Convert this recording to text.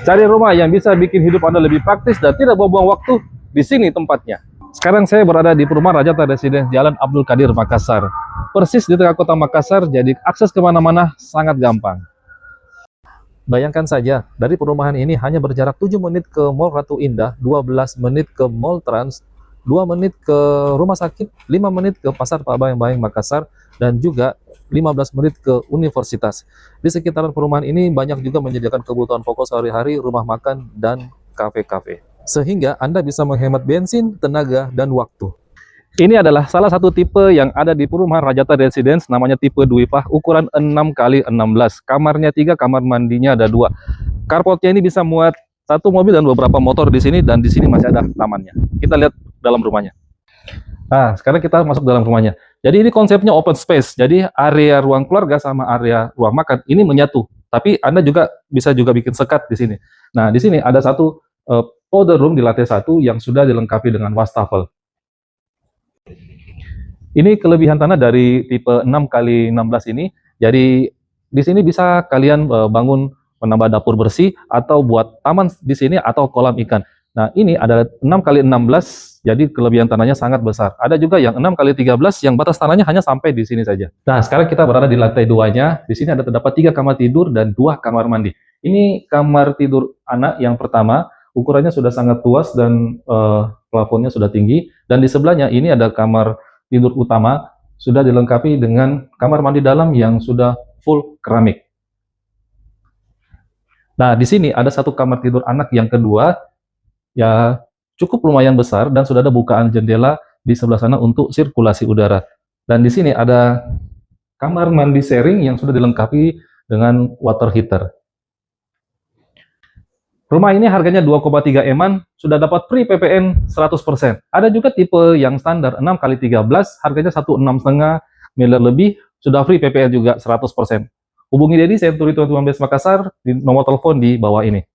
Cari rumah yang bisa bikin hidup Anda lebih praktis dan tidak buang-buang waktu, di sini tempatnya. Sekarang saya berada di perumahan Rajata Residence Jalan Abdul Qadir, Makassar. Persis di tengah kota Makassar, jadi akses kemana-mana sangat gampang. Bayangkan saja, dari perumahan ini hanya berjarak 7 menit ke Mall Ratu Indah, 12 menit ke Mall Trans, 2 menit ke rumah sakit, 5 menit ke Pasar Pak Bayang-Bayang Makassar, dan juga 15 menit ke universitas. Di sekitaran perumahan ini banyak juga menyediakan kebutuhan pokok sehari-hari, rumah makan, dan kafe-kafe. Sehingga Anda bisa menghemat bensin, tenaga, dan waktu. Ini adalah salah satu tipe yang ada di perumahan Rajata Residence, namanya tipe Duipah, ukuran 6x16. Kamarnya 3, kamar mandinya ada 2. Carportnya ini bisa muat 1 mobil dan beberapa motor di sini, dan di sini masih ada tamannya. Kita lihat dalam rumahnya. Nah, sekarang kita masuk dalam rumahnya. Jadi ini konsepnya open space. Jadi area ruang keluarga sama area ruang makan ini menyatu. Tapi Anda juga bisa bikin sekat di sini. Nah, di sini ada satu powder room di lantai 1 yang sudah dilengkapi dengan wastafel. Ini kelebihan tanah dari tipe 6x16 ini. Jadi di sini bisa kalian bangun menambah dapur bersih atau buat taman di sini atau kolam ikan. Nah, ini ada 6x16, jadi kelebihan tanahnya sangat besar. Ada juga yang 6x13 yang batas tanahnya hanya sampai di sini saja. Nah, sekarang kita berada di lantai 2-nya. Di sini ada terdapat 3 kamar tidur dan 2 kamar mandi. Ini kamar tidur anak yang pertama, ukurannya sudah sangat luas dan plafonnya sudah tinggi. Dan di sebelahnya ini ada kamar tidur utama, sudah dilengkapi dengan kamar mandi dalam yang sudah full keramik. Nah, di sini ada satu kamar tidur anak yang kedua, ya cukup lumayan besar dan sudah ada bukaan jendela di sebelah sana untuk sirkulasi udara. Dan di sini ada kamar mandi sharing yang sudah dilengkapi dengan water heater. Rumah ini harganya 2,3 M-an, sudah dapat free PPN 100%. Ada juga tipe yang standar 6x13, harganya 1,6,5 miliar lebih, sudah free PPN juga 100%. Hubungi Dedi, saya Turi 21 Makassar, di nomor telepon di bawah ini.